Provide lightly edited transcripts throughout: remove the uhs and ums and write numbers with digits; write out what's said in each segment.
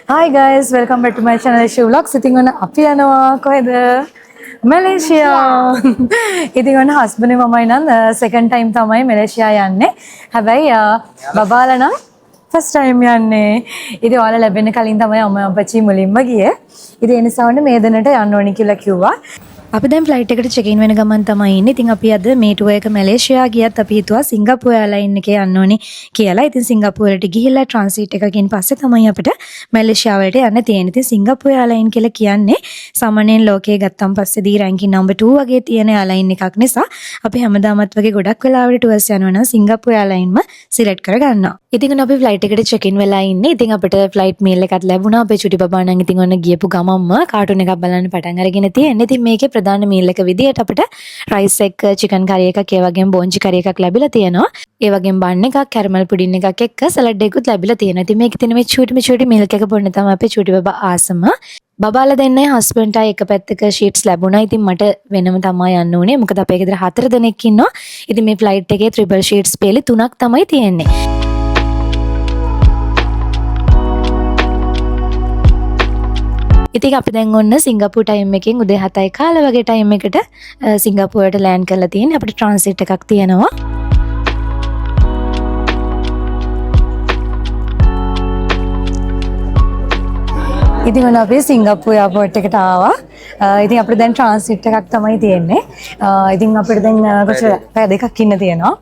Hi guys, welcome back to my channel Shiv Vlogs. ඉතින් ඔන්න අපි යනවා කොහෙද? මැලේසියා. ඉතින් ඔන්න husband මමයි නම් second time තමයි මැලේසියා යන්නේ. හැබැයි බබාලා නම් first time යන්නේ. ඉතින් ඔයාලා ලැබෙන්න කලින් තමයි අම්මා අප්පච්චි මුලින්ම ගියේ. ඉතින් ඒ නිසා වුණ මේ දෙන්නට යන්න ඕනි කියලා කිව්වා. අපි දැන් ෆ්ලයිට් එකට චෙක් ඉන් වෙන ගමන් තමයි ඉන්නේ. ඉතින් අපි අද මේ ටුවර් එක මැලේසියා ගියත් අපි හිතුවා සිංගප්පූර් එයාර්ලයින් එකේ යන්න ඕනේ කියලා. ඉතින් සිංගප්පූරට ගිහිල්ලා ට්‍රාන්සිට් එකකින් පස්සේ තමයි අපිට මැලේසියා වලට යන්න තියෙන්නේ. ඉතින් සිංගප්පූර් එයාර්ලයින් කියලා කියන්නේ සාමාන්‍යයෙන් ලෝකයේ ගත්තන් පස්සේදී රැන්කින් නම්බර් 2 වගේ තියෙන එයාර්ලයින් එකක් නිසා අපි හැමදාමත් වගේ ගොඩක් වෙලාවට ටුවර්ස් යනවා නම් සිංගප්පූර් එයාර්ලයින්ම සිලෙක්ට් කරගන්නවා. ඉතින් අපි ෆ්ලයිට් එකට චෙක් ඉන් වෙලා ඉන්නේ. ඉතින් අපිට ෆ්ලයිට් මීල් එකක් ලැබුණා. අපේ චුටි බබා නම් ඉතින් ඔන්න ගියපු ගමම්ම කාටුන් එකක් බලන්න පටන් අරගෙන තියෙන්නේ. ඉතින් මේකේ ප්‍රධාන මීල් එක විදියට අපිට රයිස් එක, චිකන් කරි එකක්, ඒ වගේම බොන්ජි කරි එකක් ලැබිලා තියෙනවා. ඒ වගේම බන් එකක්, කැරමල් පුඩින් එකක් එක්ක සලාඩ් එකකුත් ලැබිලා තියෙනවා. ඉතින් මේකේ තියෙන මේ චූටි මිල්ක් එක බොන්න තමයි අපේ චූටි බබා ආසම. බබාලා දෙන්නයි හස්බන්ඩ්ටයි එක පැත්තක ෂීට්ස් ලැබුණා. ඉතින් මට වෙනම තමයි යන්න උනේ. මොකද අපේ ගෙදර 4 දෙනෙක් ඉන්නවා. ඉතින් මේ ෆ්ලයිට් එකේ ට්‍රිපල් ෂීට්ස් පෙළි 3ක් තමයි තියෙන්නේ. ඉතින් අපි දැන් ඔන්න සිංගප්පූර් ටයිම් එකෙන් උදේ 7:15 වගේ ටයිම් එකට සිංගප්පූරට ලෑන්ඩ් කරලා තියෙන්නේ. අපිට ට්‍රාන්සිට් එකක් තියෙනවා. ඉතින් ඔන්න අපි සිංගප්පූර් එයාපෝට් එකට ආවා. ඉතින් අපිට දැන් ට්‍රාන්සිට් එකක් තමයි තියෙන්නේ. ඉතින් අපිට දැන් කොච්චර පැය දෙකක් ඉන්න තියෙනවා.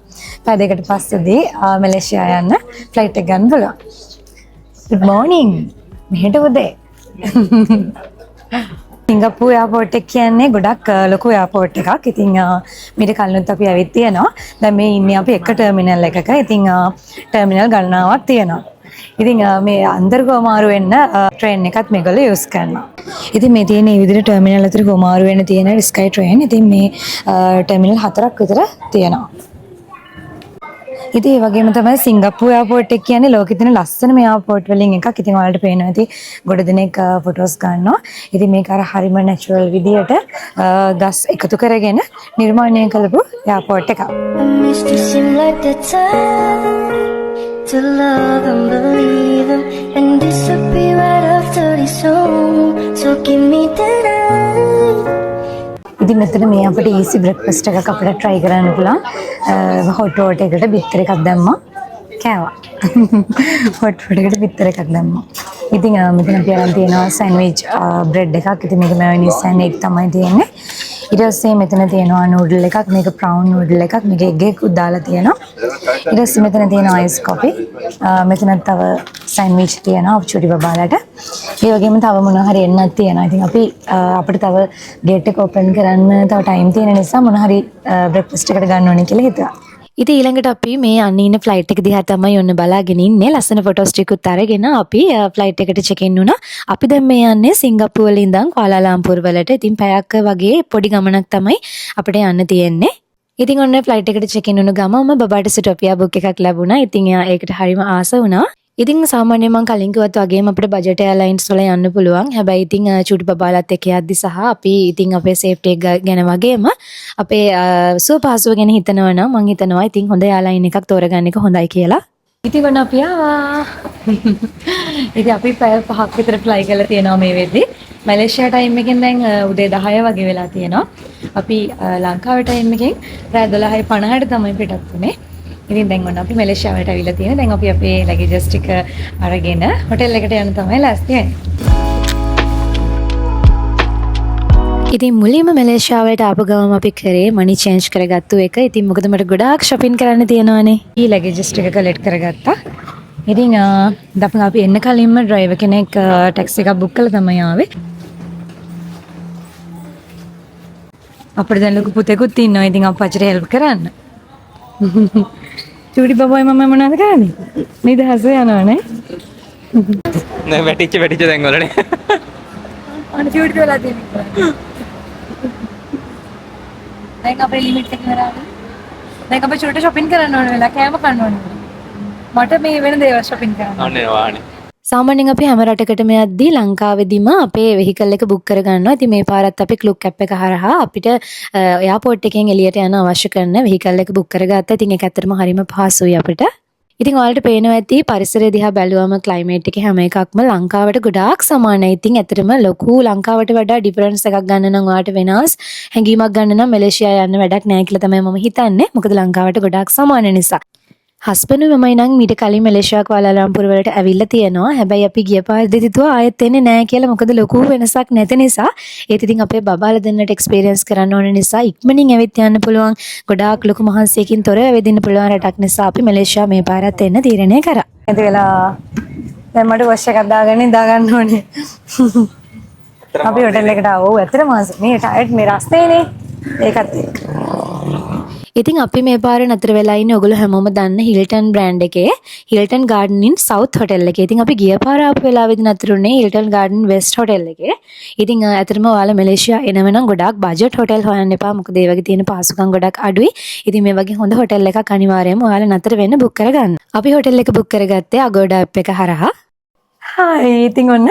පැය දෙකකට පස්සේදී මැලේසියා යන්න ෆ්ලයිට් එක ගන්න පුළුවන්. Good morning. මෙහෙට උදේ. සිංගප්පූර් එයාපෝට් එක කියන්නේ ගොඩක් ලොකු එයාපෝට් එකක්. ඉතින් මීට කලිනුත් අපි ඇවිත් තියෙනවා. දැන් මේ ඉන්නේ අපි එක ටර්මිනල් එකක. ඉතින් ටර්මිනල් ගණනාවක් තියෙනවා. ඉතින් මේ අnder ගෝමාරු වෙන්න ට්‍රේන් එකත් මේගොල්ලෝ යූස් කරනවා. ඉතින් මේ තියෙන මේ විදිහට ටර්මිනල් අතර ගෝමාරු වෙන්න තියෙන ස්කයි ට්‍රේන්. ඉතින් මේ ටර්මිනල් 4ක් විතර තියෙනවා. ඉතින් ඒ වගේම තමයි සිංගප්පූර් එයාපෝට් එක කියන්නේ ලෝකෙ තියෙන ලස්සනම එයාපෝට් වලින් එකක්. ඉතින් ඔයාලට පේනවා ඇති ගොඩ දෙනෙක් ෆොටෝස් ගන්නවා. ඉතින් මේක අර හරිම නැචරල් විදියට ගස් එකතු කරගෙන නිර්මාණය කළපු එයාපෝට් එකක්. To love and believe them and disappear right after this song. So give me that. ඉතින් මෙතන මේ අපිට ඊසි බ්‍රෙක්ෆාස්ට් එකක් අපිට try කරන්න පුළුවන්. hot water එකට බිත්තර එකක් දැම්මා. කෑවා. hot water එකට බිත්තර එකක් දැම්මා. ඉතින් මෙතන අපි අරන් තියෙනවා සෑන්ඩ්විච් බ්‍රෙඩ් එකක්. ඉතින් මේක මයොනීස් and egg තමයි තියෙන්නේ. ඊට පස්සේ මෙතන තියෙනවා නූඩල් එකක්. මේක ප්‍රවුන් නූඩල් එකක්. මේක එග් එකකුත් දාලා තියෙනවා. ඊට පස්සේ මෙතන තියෙනවා අයිස් කොෆි. මෙතන තව සෑන්ඩ්විච් තියෙනවා චුටි බබාලට. ඒ වගේම තව මොනවා හරි එන්නක් තියෙනවා. ඉතින් අපි අපිට තව ගේට් එක ඕපන් කරන්න තව ටයිම් තියෙන නිසා මොනවා හරි බ්‍රෙක්ෆාස්ට් එකට ගන්න ඕනේ කියලා හිතුවා. ඉතින් ඊළඟට අපි මේ යන්නේ ඉන්න ෆ්ලයිට් එක දිහා තමයි ඔන්න බලාගෙන ඉන්නේ. ලස්සන ෆොටෝස් ටිකුත් අරගෙන අපි ෆ්ලයිට් එකට චෙක් ඉන් වුණා. අපි දැන් මේ යන්නේ සිංගප්පූර් වලින් ඉඳන් කුලාලම්පූර් වලට. ඉතින් පැයක් වගේ පොඩි ගමනක් තමයි අපිට යන්න තියෙන්නේ. ඉතින් ඔන්න ෆ්ලයිට් එකට චෙක් ඉන් වුණ ගමම බබාට සිටෝපියා බුක් එකක් ලැබුණා. ඉතින් ඒකට හරිම ආස වුණා. ඉතින් සාමාන්‍යයෙන් මම කලින් කිව්වත් වගේම අපිට බජට් එයාර්ලයින්ස් වල යන්න පුළුවන්. හැබැයි ඉතින් චූටි බබාලත් එක්ක යද්දි සහ අපි ඉතින් අපේ සේෆ්ටි එක ගැන වගේම අපේ සුවපහසුව ගැන හිතනවා නම් මම හිතනවා ඉතින් හොඳ එයාර්ලයින් එකක් තෝරගන්න එක හොඳයි කියලා. ඉතින් වුණ අපි ආවා. ඉතින් අපි පැය 5ක් විතර ෆ්ලයි කරලා තියෙනවා මේ වෙද්දි. මැලේසියා ටයිම් එකෙන් දැන් උදේ 10 වගේ වෙලා තියෙනවා. අපි ලංකාවේ ටයිම් එකෙන් රාත්‍රී 12:50ට තමයි පිටත් වුනේ. ඉතින් දැන් ඔන්න අපි මැලේසියාවට ඇවිල්ලා තියෙනවා. දැන් අපි අපේ ලගේජස් ටික අරගෙන හොටෙල් එකට යන්න තමයි ලෑස්ති වෙන්නේ. ඉතින් මුලින්ම මැලේසියාවට ආපු ගමන් අපි කරේ මනි චේන්ජ් කරගත්තු එක. ඉතින් මොකද මට ගොඩාක් shopping කරන්න තියෙනවානේ. ඊ ලගේජස් ටික කලෙක්ට් කරගත්තා. ඉතින් දැන් අපි එන්න කලින්ම ඩ්‍රයිවර් කෙනෙක් ටැක්සි එකක් බුක් කළා තමයි ආවේ. අපිට දැන් ලොකු පුතෙකුත් ඉන්නවා. ඉතින් අප්පච්චිට හෙල්ප් කරන්න. චූටි බබායි මම මොනවද කරන්නේ? නිදහස යනවනේ. නෑ වැටිච්ච දැන් වලනේ. අනේ චූටි වෙලා තියෙනවා. දැන් අපේ ලිමිට් එක ඉවරයි. දැන් අපි චූටි shopping කරන්න ඕන වෙලා කෑම කන්න ඕන. මට මේ වෙන දේවල් shopping කරන්න. අනේ වානේ. සාමාන්‍යයෙන් අපි හැම රටකටම යද්දී ලංකාවේදීම අපේ වෙහිකල් එක බුක් කරගන්නවා. ඉතින් මේ පාරත් අපි ක්ලුක් ඇප් එක හරහා අපිට එයාපෝට් එකෙන් එළියට යන අවශ්‍ය කරන වෙහිකල් එක බුක් කරගත්තා. ඉතින් ඒක ඇත්තටම හරිම පහසුයි අපිට. ඉතින් ඔයාලට පේනවා ඇති පරිසරය දිහා බැලුවම ක්ලයිමේට් එක හැම එකක්ම ලංකාවට ගොඩාක් සමානයි. ඉතින් ඇත්තටම ලොකු ලංකාවට වඩා ඩිෆරන්ස් එකක් ගන්න නම් ඔයාලට වෙනස් හැඟීමක් ගන්න නම් මැලේසියා යන්න වැඩක් නැහැ කියලා තමයි මම හිතන්නේ. මොකද ලංකාවට ගොඩාක් සමාන නිසා. හස්බන්ඩ් මමයි නම් මීට කලින් මැලේසියා කුවාලාලම්පුර වලට ඇවිල්ලා තියෙනවා. හැබැයි අපි ගිය පාරදී හිතුවා ආයෙත් එන්නේ නැහැ කියලා. මොකද ලොකු වෙනසක් නැති නිසා. ඒත් ඉතින් අපේ බබාලා දෙන්නට එක්ස්පීරියන්ස් කරන්න ඕන නිසා ඉක්මනින් ඇවිත් යන්න පුළුවන්. ගොඩාක් ලොකු මහන්සියකින් තොරව ඇවිදින්න පුළුවන් රටක් නිසා අපි මැලේසියා මේ පාරත් එන්න තීරණය කරා. ඒත් වෙලා දැන් මට වොෂ් එකක් දාගෙන ඉඳා ගන්න ඕනේ. අපි හොටෙල් එකට ආවෝ. ඇත්තටම මේ ටයර්ඩ් මේ රස්තේනේ. ඒකත් එක්ක. ඉතින් අපි මේ පාරේ නතර වෙලා ඉන්නේ ඔයගොල්ලෝ හැමෝම දන්න හිල්ටන් බ්‍රෑන්ඩ් එකේ හිල්ටන් ගාඩන් ඉන් සවුත් හොටෙල් එකේ. ඉතින් අපි ගිය පාර ආපු වෙලාවෙදී නතරුනේ හිල්ටන් ගාඩන් වෙස්ට් හොටෙල් එකේ. ඉතින් ඇත්තටම ඔයාලා මැලේසියා එනවනම් ගොඩාක් බජට් හොටෙල් හොයන්න එපා. මොකද ඒ වගේ තියෙන පහසුකම් ගොඩක් අඩුයි. ඉතින් මේ වගේ හොඳ හොටෙල් එකක් අනිවාර්යයෙන්ම ඔයාලා නතර වෙන්න බුක් කරගන්න. අපි හොටෙල් එක බුක් කරගත්තේ Agoda app එක හරහා. ඉතින් ඔන්න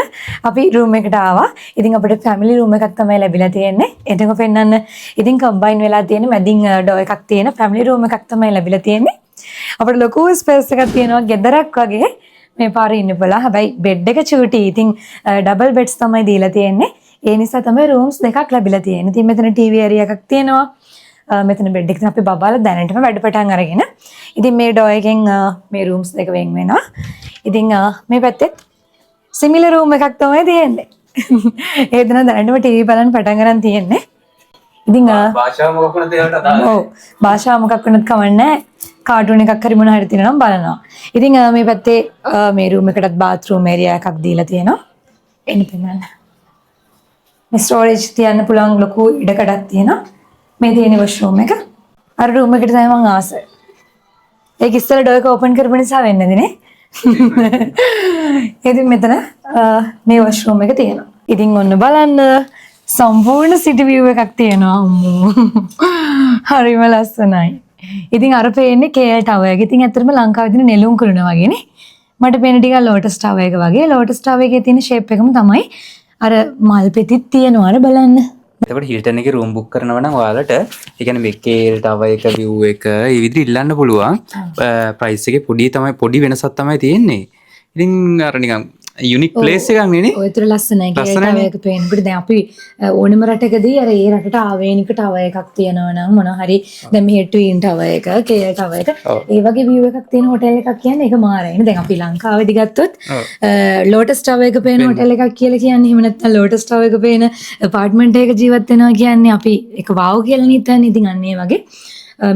අපි රූම් එකට ආවා. ඉතින් අපිට ෆැමිලි රූම් එකක් තමයි ලැබිලා තියෙන්නේ. එතක පෙන්නන්න. ඉතින් කම්බයින් වෙලා තියෙන මැදින් ඩෝ එකක් තියෙන ෆැමිලි රූම් එකක් තමයි ලැබිලා තියෙන්නේ. අපිට ලොකු ස්පේස් එකක් තියෙනවා ගෙදරක් වගේ මේ පාරේ ඉන්න බලලා. හැබැයි බෙඩ් එක චූටි. ඉතින් ඩබල් බෙඩ්ස් තමයි දීලා තියෙන්නේ. ඒ නිසා තමයි රූම්ස් දෙකක් ලැබිලා තියෙන්නේ. ඉතින් මෙතන ටීවී ඒරියා එකක් තියෙනවා. මෙතන බෙඩ් එක තමයි අපි බබාලා දැනටම වැඩ පටන් අරගෙන. ඉතින් මේ ඩෝ එකෙන් මේ රූම්ස් දෙක වෙන් වෙනවා. ඉතින් මේ පැත්තේ සිමිලර් රූම් එකක් තමයි තියෙන්නේ. ඒ දන දැනටම ටීවී බලන්න පටන් ගන්න තියෙන්නේ. ඉතින් භාෂාව මොකක් වුණත් ඒකට අදාළයි. ඔව් භාෂාව මොකක් වුණත් කමන්නේ. කාටුන් එකක් හරි මොන හරි තියෙනවා නම් බලනවා. ඉතින් මේ පැත්තේ මේ රූම් එකටත් බාත්රූම් ඒරියා එකක් දීලා තියෙනවා. එන්න පෙන්නන්න. මේ ස්ටෝරේජ් තියන්න පුළුවන් ලොකු ඉඩකඩක් තියෙනවා. මේ තියෙන වොෂ්රූම් එක. අර රූම් එකට තමයි මම ආසයි. ඒක ඉස්සෙල්ලා ඩෝර් එක ඕපන් කරපු නිසා වෙන්නේ නැදිනේ. ඉතින් මෙතන මේ වොෂ්රූම් එක තියෙනවා. ඉතින් ඔන්න බලන්න සම්පූර්ණ සිටි view එකක් තියෙනවා. හරිම ලස්සනයි. ඉතින් අර පේන්නේ KL Tower එක. ඉතින් ඇත්තටම ලංකාවේ තියෙන නෙළුම් කුළුණ වගේනේ. මට පේන ටිකක් Lotus Tower එක වගේ. Lotus Tower එකේ තියෙන shape එකම තමයි අර මල් පෙතිත් තියෙනවා. අර බලන්න. එතකොට හිල්ටන් එකේ රූම් බුක් කරනවා නම් ඔයාලට ඒ කියන්නේ මේ KL Tower එක view එක ඒ විදිහට ඉල්ලන්න පුළුවන්. ප්‍රයිස් එකේ පොඩි වෙනසක් තමයි තියෙන්නේ. ඉතින් අර නිකන් යුනික් ප්ලේස් එකක් නේ. ඔය විතර ලස්සනයි KL Tower එක පේනකොට දැන් අපි ඕනෙම රටකදී අර ඒ රටට ආවේනික Tower එකක් තියෙනවා නම් මොනවා හරි දැන් මේ Twin Tower එක KL Tower එක ඒ වගේ view එකක් තියෙන හොටෙල් එකක් කියන්නේ ඒක මාරයිනේ. දැන් අපි ලංකාවේදී ගත්තොත් Lotus Tower එක පේන හොටෙල් එකක් කියලා කියන්නේ එහෙම නැත්නම් Lotus Tower එක පේන apartment එකක ජීවත් වෙනවා කියන්නේ අපි ඒක wow කියලා හිතන්නේ. ඉතින් අන්න ඒ වගේ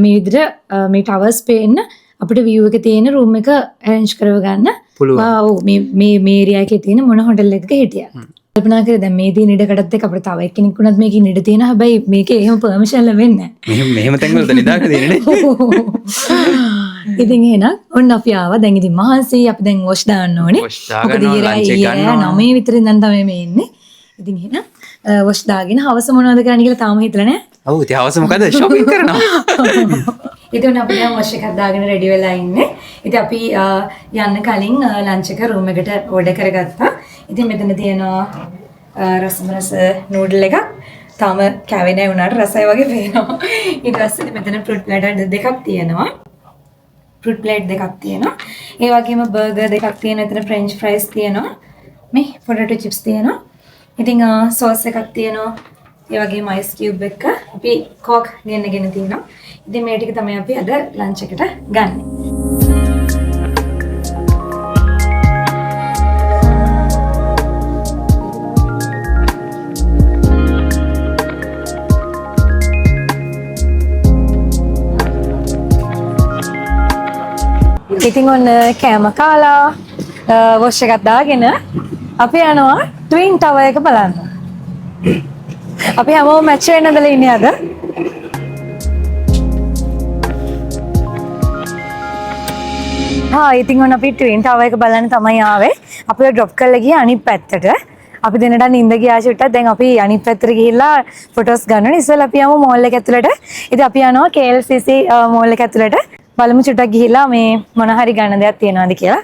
මේ විදිහට මේ towers පේන්න අපිට view එකේ තියෙන room එක arrange කරව ගන්න පුළුවන්. ඔව් මේ ඒරියා එකේ තියෙන මොන හොටෙල් එකක හිටියා. කල්පනා කරේ දැන් මේ තියෙන ඉඩකඩත් එක්ක අපිට තව එක්කෙනෙක් උනත් මේකේ ඉඩ තියෙනවා. හැබැයි මේකේ එහෙම permission ලැබෙන්නේ නැහැ. මෙහෙම තැන්වලද නිදාක දෙන්නේ නේ. ඉතින් එහෙනම් ඔන්න අපි ආවා. දැන් ඉතින් මහන්සි අපි දැන් wash දාන්න ඕනේ. මොකද ඊයේ 9 විතර ඉඳන් තමයි මේ ඉන්නේ. ඉතින් එහෙනම් wash දාගෙන හවස මොනවද කරන්න කියලා තාම හිතලා නැහැ. ඔව් ඉතින් හවස මොකද shopping කරනවා. ඉතින් අපි දැන් wash එකක් දාගෙන ready වෙලා ඉන්නේ. ඉතින් අපි යන්න කලින් lunch එක room එකට order කරගත්තා. ඉතින් මෙතන තියෙනවා රසමරස noodle එකක්. තාම කැවේ නැහැ උනාට රසයි වගේ පේනවා. ඊට පස්සේ මෙතන fruit platter දෙකක් තියෙනවා. fruit plate දෙකක් තියෙනවා. ඒ වගේම burger දෙකක් තියෙනවා. එතන french fries තියෙනවා. මේ potato chips තියෙනවා. ඉතින් sauce එකක් තියෙනවා. ඒ වගේම ice cube එක අපි coke ගෙනගෙන තියෙනවා. ඉතින් මේ ටික තමයි අපි අද lunch එකට ගන්නෙ. ඉතින් ඔන්න කෑම කාලා wash එකක් දාගෙන අපි යනවා Twin Tower එක බලන්න. අපි හැමෝම මැච් වෙන්න දලා ඉන්නේ අද. ඉතින් ඔන්න අපි Twin Tower එක බලන්න තමයි ආවේ. අපිව drop කරලා ගියා අනිත් පැත්තට. අපි දෙන්නට නිින්ද ගියා චුට්ටක්. දැන් අපි අනිත් පැත්තට ගිහිල්ලා ෆොටෝස් ගන්නවා. ඉස්සෙල්ලා අපි යමු මෝල් එක ඇතුළට. ඉතින් අපි යනවා KLCC මෝල් එක ඇතුළට. බලමු චුට්ටක් ගිහිල්ලා මේ මොන හරි ගන්න දෙයක් තියෙනවද කියලා.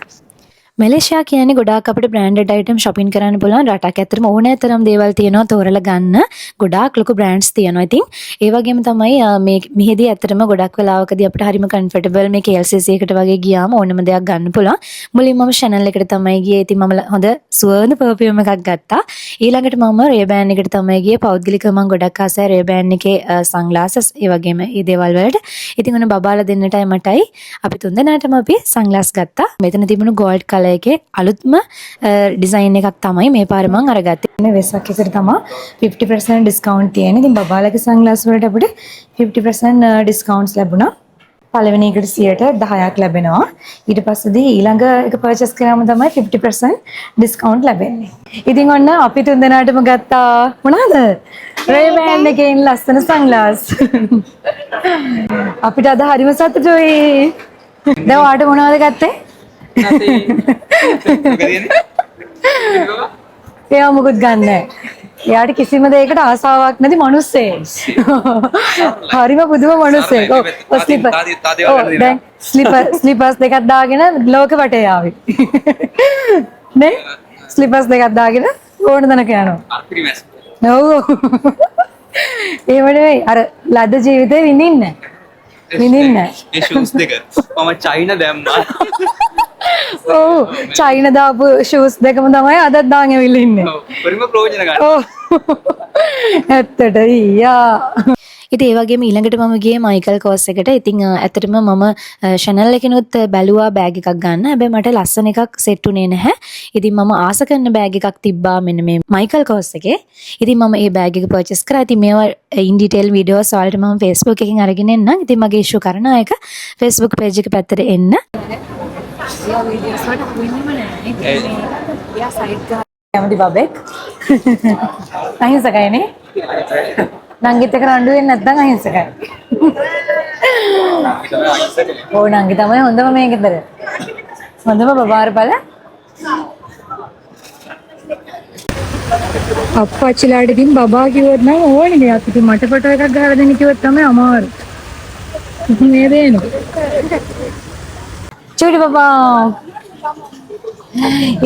මැලේසියා කියන්නේ ගොඩාක් අපිට බ්‍රෑන්ඩඩ් අයිටම් shopping කරන්න පුළුවන් රටක්. ඇත්තටම ඕනෑ තරම් දේවල් තියෙනවා තෝරලා ගන්න. ගොඩාක් ලොකු බ්‍රෑන්ඩ්ස් තියෙනවා. ඉතින් ඒ වගේම තමයි මේ මෙහෙදී ඇත්තටම ගොඩක් වෙලාවකදී අපිට හරිම කම්ෆර්ටබල් මේ KLCC එකට වගේ ගියාම ඕනම දෙයක් ගන්න පුළුවන්. මුලින්ම මම Chanel එකට තමයි ගියේ. ඉතින් මම හොඳ සුවඳ පර්ෆියුම් එකක් ගත්තා. ඊළඟට මම Ray-Ban එකට තමයි ගියේ. පෞද්ගලිකව මම ගොඩක් ආසයි Ray-Ban එකේ sunglasses ඒ වගේම මේ දේවල් වලට. ඉතින් ඔන්න බබාලා දෙන්නටයි මටයි අපි තුන්දෙනාටම අපි sunglass ගත්තා. මෙතන තිබුණු gold color එකේ අලුත්ම ඩිසයින් එකක් තමයි මේ පාර මම අරගත්තේ. මේ වෙස්සක් එකට තමයි 50% ඩිස්කවුන්ට් තියෙන්නේ. ඉතින් බබාලගේ sunglass වලට අපිට 50% ඩිස්කවුන්ට්ස් ලැබුණා. පළවෙනි එකට 10% ලැබෙනවා. ඊට පස්සේදී ඊළඟ එක පර්චේස් කරාම තමයි 50% ඩිස්කවුන්ට් ලැබෙන්නේ. ඉතින් ඔන්න අපි තුන්දෙනාටම ගත්තා මොනවාද? Ray-Ban එකෙන් ලස්සන sunglass. අපිට අද හරිම සතුටුයි. දැන් ඔයාට මොනවද ගත්තේ? එයා මොකුත් ගන්න නැහැ. එයාට කිසිම දෙයකට ආසාවක් නැති මිනිස්සෙක්. හරිම පුදුම මිනිස්සෙක්. ඔව් ස්ලිපර්ස් දෙකක් දාගෙන ලෝක වටේ ආවේ. නේ? ස්ලිපර්ස් දෙකක් දාගෙන ඕන තැනක යනවා. ඔව්. ඒ වගේ අර ලද ජීවිතේ විඳින්න. ඒ ෂූස් දෙක මම චයින දැම්මා. ඔව් චයින දාපු ෂූස් දෙකම තමයි අදත් දාන් ඇවිල්ලා ඉන්නේ. ඔව් පරිම ප්‍රයෝජන ගන්න. ඔව් ඇත්තට ඊයා. ඉතින් ඒ වගේම ඊළඟට මම ගියේ මයිකල් කෝස් එකට. ඉතින් ඇත්තටම මම Chanel එකනොත් බැලුවා බෑග් එකක් ගන්න. හැබැයි මට ලස්සන එකක් සෙට් උනේ නැහැ. ඉතින් මම ආස කරන බෑග් එකක් තිබ්බා මෙන්න මේ මයිකල් කෝස් එකේ. ඉතින් මම මේ බෑග් එක පර්චේස් කරා. ඉතින් මේවා in detail videos වලට මම Facebook එකකින් අරගෙන එන්නම්. ඉතින් මගේ issue කරන එක Facebook page එක පැත්තට එන්න. යා videos වලට වෙන්නම නැහැ. යා site එක කැමති බබෙක්. අහිංසකයිනේ. නංගිත් එක රණ්ඩු වෙන්නේ නැත්නම් අහිංසකයි. ඕ නංගි තමයි හොඳම මේ ගෙදර. හොඳම බබාර බල. අප්පච්චිලාට ඉතින් බබා කිව්වොත් නම් ඕනේ දෙයක්. ඉතින් මට ෆොටෝ එකක් ගහලා දෙන්න කිව්වොත් තමයි අමාරු. ඉතින් මේ දෙන්න. චුටි බබා.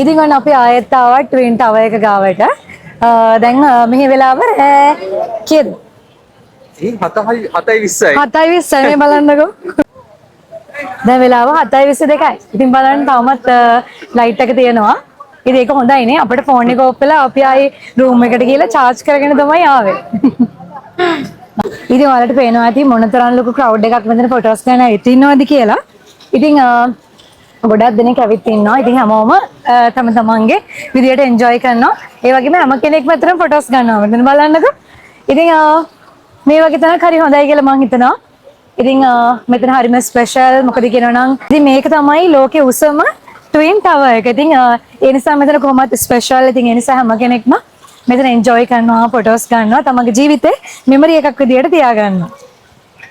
ඉතින් ඔන්න අපි ආයෙත් ආවා ට්වින් ටවර් එක ගාවට. දැන් මෙහි වෙලාව කීයද? 7:20යි. 7:20 මේ බලන්නකෝ. දැන් වෙලාව 7:22යි. ඉතින් බලන්න තවමත් ලයිට් එක තියෙනවා. ඉතින් ඒක හොඳයි නේ. අපිට ෆෝන් එක ඔෆ් වෙලා අපි ආයේ රූම් එකට ගිහලා charge කරගෙන තමයි ආවේ. ඉතින් ඔයාලට පේනවා ඇති මොනතරම් ලොකු crowd එකක් මෙතන ෆොටෝස් ගන්න ඇවිත් ඉන්නවද කියලා. ඉතින් ගොඩක් දෙනෙක් ඇවිත් ඉන්නවා. ඉතින් හැමෝම තම තමන්ගේ විදියට එන්ජොයි කරනවා. ඒ වගේම හැම කෙනෙක්ම මෙතන ෆොටෝස් ගන්නවා. මෙතන බලන්නකෝ. ඉතින් මේ වගේ තැනක් හරි හොඳයි කියලා මම හිතනවා. ඉතින් මෙතන හරිම ස්පෙෂල් මොකද කියනවා නම් ඉතින් මේක තමයි ලෝකේ උසම ට්වින් ටවර් එක. ඉතින් ඒ නිසා මෙතන කොහොමද ස්පෙෂල්. ඉතින් ඒ නිසා හැම කෙනෙක්ම මෙතන එන්ජොයි කරනවා ෆොටෝස් ගන්නවා. තමන්ගේ ජීවිතේ මෙමරි එකක් විදියට තියාගන්නවා.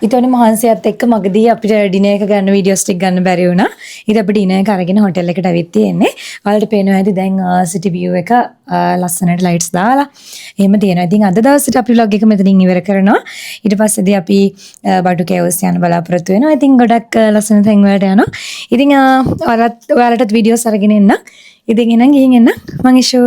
ඊටෝනේ මහන්සියත් එක්ක මගදී අපිට ඩිනර් එක ගන්න වීඩියෝස් ටික ගන්න බැරි වුණා. ඊට අපි ඩිනර් එක අරගෙන හොටෙල් එකට ඇවිත් තියෙන්නේ. ඔයාලට පේනවා ඇති දැන් සිටි view එක ලස්සනට ලයිට්ස් දාලා එහෙම තියෙනවා. ඉතින් අද දවසට අපි vlog එක මෙතනින් ඉවර කරනවා. ඊට පස්සේදී අපි බඩු කෑවස් යන බලාපොරොත්තු වෙනවා. ඉතින් ගොඩක් ලස්සන තැන් වලට යනවා. ඉතින් ඔයාලටත් වීඩියෝස් අරගෙන එන්න. ඉතින් එහෙනම් ගිහින් එන්න. මං ඉෂු